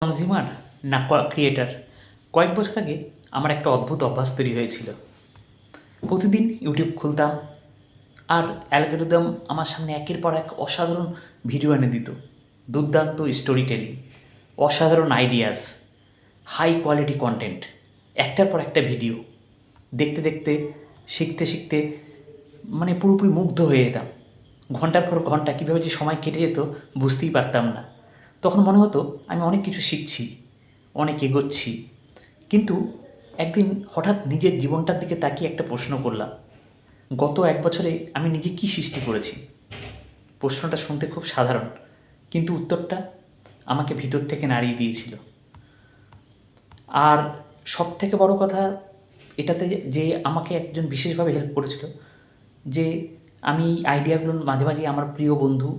Consumer না creator. কয়েক বছর আগে আমার একটা অদ্ভুত অভ্যাস তৈরি হয়েছিল। প্রতিদিন ইউটিউব খুলতাম আর অ্যালগরিদম আমার সামনে একের পর এক অসাধারণ ভিডিও এনে দিত। দুর্দান্ত স্টোরি টেলিং, অসাধারণ আইডিয়াস, হাই কোয়ালিটি কন্টেন্ট, একটার পর একটা ভিডিও দেখতে দেখতে, শিখতে শিখতে মানে পুরোপুরি মুগ্ধ হয়ে যেতাম। ঘন্টার পর ঘন্টা কীভাবে যে সময় কেটে যেত বুঝতেই পারতাম না। তখন মনে হতো আমি অনেক কিছু শিখছি, অনেক এগোচ্ছি। কিন্তু একদিন হঠাৎ নিজের জীবনটার দিকে তাকিয়ে একটা প্রশ্ন করলাম, গত 1 বছরে আমি নিজে কী সৃষ্টি করেছি? প্রশ্নটা শুনতে খুব সাধারণ, কিন্তু উত্তরটা আমাকে ভিতর থেকে নাড়িয়ে দিয়েছিল। আর সবথেকে বড় কথা এটাতে যে আমাকে একজন বিশেষভাবে হেল্প করেছিল, যে আমি এই আইডিয়াগুলো মাঝে মাঝে আমার প্রিয় বন্ধু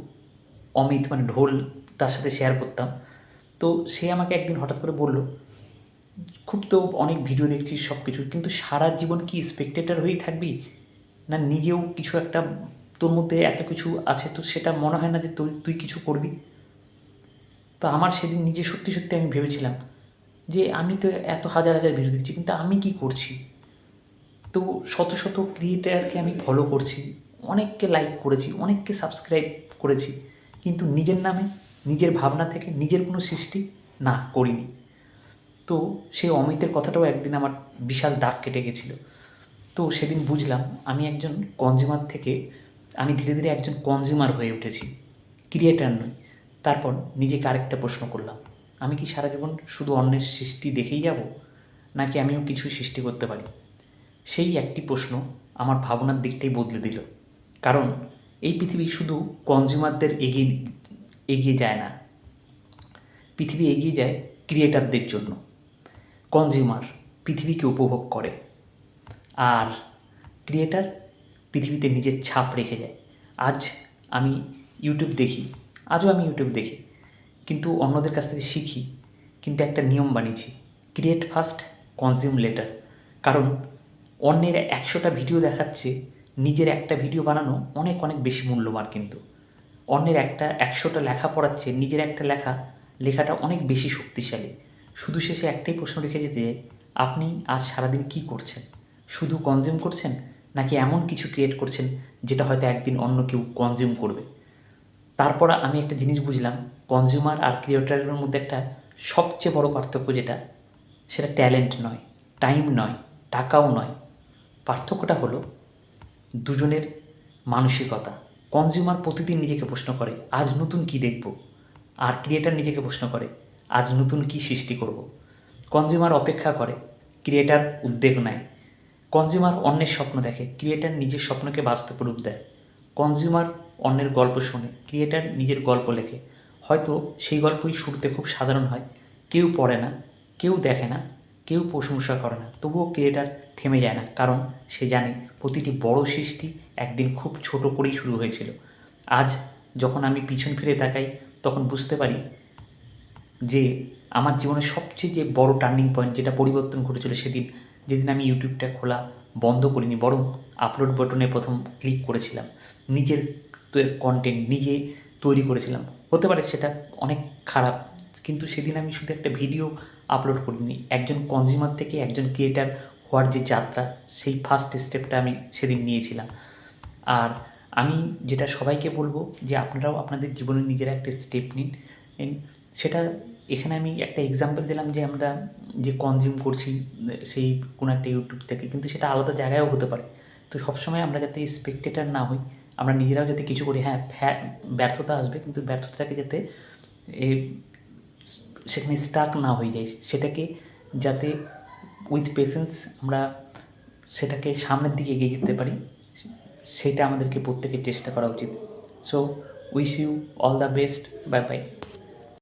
অমিত, মানে ঢোল, তার সাথে শেয়ার করতাম। তো সে আমাকে একদিন হঠাৎ করে বলল, খুব তো অনেক ভিডিও দেখছিস সব কিছু, কিন্তু সারা জীবন কি স্পেকটেটর হয়েই থাকবি? না নিজেও কিছু একটা, তোর মধ্যে এত কিছু আছে, তো সেটা মনে হয় না যে তুই কিছু করবি? তো আমার সেদিন নিজে সত্যি সত্যি আমি ভেবেছিলাম যে আমি তো এত হাজার হাজার ভিডিও দেখছি, কিন্তু আমি কি করছি? তো শত শত ক্রিয়েটারকে আমি ফলো করছি, অনেককে লাইক করেছি, অনেককে সাবস্ক্রাইব করেছি, কিন্তু নিজের নামে, নিজের ভাবনা থেকে নিজের কোনো সৃষ্টি না করিনি। তো সেই অমিতের কথাটাও একদিন আমার বিশাল দাগ কেটে গেছিলো। তো সেদিন বুঝলাম আমি একজন কনজিউমার থেকে আমি ধীরে ধীরে একজন কনজিউমার হয়ে উঠেছি, ক্রিয়েটার নই। তারপর নিজেকে আরেকটা প্রশ্ন করলাম, আমি কি সারা জীবন শুধু অন্যের সৃষ্টি দেখেই যাব, নাকি আমিও কিছু সৃষ্টি করতে পারি? সেই একটি প্রশ্ন আমার ভাবনার দিকটাই বদলে দিল। কারণ এই পৃথিবী শুধু কনজিউমারদের এগিয়ে যায় না, পৃথিবী এগিয়ে যায় ক্রিয়েটারদের জন্য। কনজিউমার পৃথিবীকে উপভোগ করে, আর ক্রিয়েটার পৃথিবীতে নিজের ছাপ রেখে যায়। আজ আমি ইউটিউব দেখি, আজও আমি ইউটিউব দেখি, কিন্তু অন্যদের কাছ থেকে শিখি, কিন্তু একটা নিয়ম বানিয়েছি, ক্রিয়েট ফার্স্ট, কনজিউম লেটার। কারণ অন্যের 100টা ভিডিও দেখাচ্ছে, নিজের একটা ভিডিও বানানো অনেক অনেক বেশি মূল্যবান। কিন্তু অন্যের 100টা লেখা পড়াচ্ছে, নিজের একটা লেখাটা অনেক বেশি শক্তিশালী। শুধু শেষে একটাই প্রশ্ন রেখে যেতে চাই, আপনি আজ সারাদিন কী করছেন? শুধু কনজিউম করছেন, নাকি এমন কিছু ক্রিয়েট করছেন যেটা হয়তো একদিন অন্য কেউ কনজিউম করবে? তারপর আমি একটা জিনিস বুঝলাম, কনজিউমার আর ক্রিয়েটারের মধ্যে একটা সবচেয়ে বড় পার্থক্য যেটা, সেটা ট্যালেন্ট নয়, টাইম নয়, টাকাও নয়। পার্থক্যটা হলো দুজনের মানসিকতা। কনজিউমার প্রতিদিন নিজেকে প্রশ্ন করে, আজ নতুন কী দেখব? আর ক্রিয়েটার নিজেকে প্রশ্ন করে, আজ নতুন কী সৃষ্টি করব? কনজিউমার অপেক্ষা করে, ক্রিয়েটার উদ্বেগ নেয়। কনজিউমার অন্যের স্বপ্ন দেখে, ক্রিয়েটার নিজের স্বপ্নকে বাস্তব রূপ দেয়। কনজিউমার অন্যের গল্প শোনে, ক্রিয়েটার নিজের গল্প লেখে। হয়তো সেই গল্পই শুরুতে খুব সাধারণ হয়, কেউ পড়ে না, কেউ দেখে না, কেউ প্রশংসা করে না, তবুও ক্রিয়েটার থেমে যায় না, কারণ সে জানে প্রতিটি বড় সৃষ্টি একদিন খুব ছোট করেই শুরু হয়েছিল। আজ যখন আমি পিছন ফিরে তাকাই, তখন বুঝতে পারি যে আমার জীবনের সবচেয়ে যে বড় টার্নিং পয়েন্ট, যেটা পরিবর্তন ঘটেছিল সেদিন, যেদিন আমি ইউটিউবটা খোলা বন্ধ করিনি, বরং আপলোড বাটনে প্রথম ক্লিক করেছিলাম, নিজের কন্টেন্ট নিজে তৈরি করেছিলাম। হতে পারে সেটা অনেক খারাপ, কিন্তু সেদিন আমি শুধু একটা ভিডিও আপলোড করিনি, একজন কনজিউমার থেকে একজন ক্রিয়েটার হওয়ার যে যাত্রা, সেই ফার্স্ট স্টেপটা আমি সেদিন নিয়েছিলাম। আর আমি যেটা সবাইকে বলবো, যে আপনারাও আপনাদের জীবনে নিজেরা একটা স্টেপ নিন। সেটা এখানে আমি একটা এক্সাম্পল দিলাম যে আমরা যে কনজিউম করছি সেই কোনো একটা ইউটিউব থেকে, কিন্তু সেটা আলাদা জায়গায়ও হতে পারে। তো সবসময় আমরা যাতে স্পেকটেটর না হই, আমরা নিজেরাও যাতে কিছু করি। হ্যাঁ, ব্যর্থতা আসবে, কিন্তু ব্যর্থতাকে যাতে সেখানে স্টাক না হয়ে যায়, সেটাকে যাতে উইথ পেশেন্স আমরা সেটাকে সামনের দিকে এগিয়ে যেতে পারি, সেটা আমাদেরকে প্রত্যেকের চেষ্টা করা উচিত। So wish you all the best, bye by.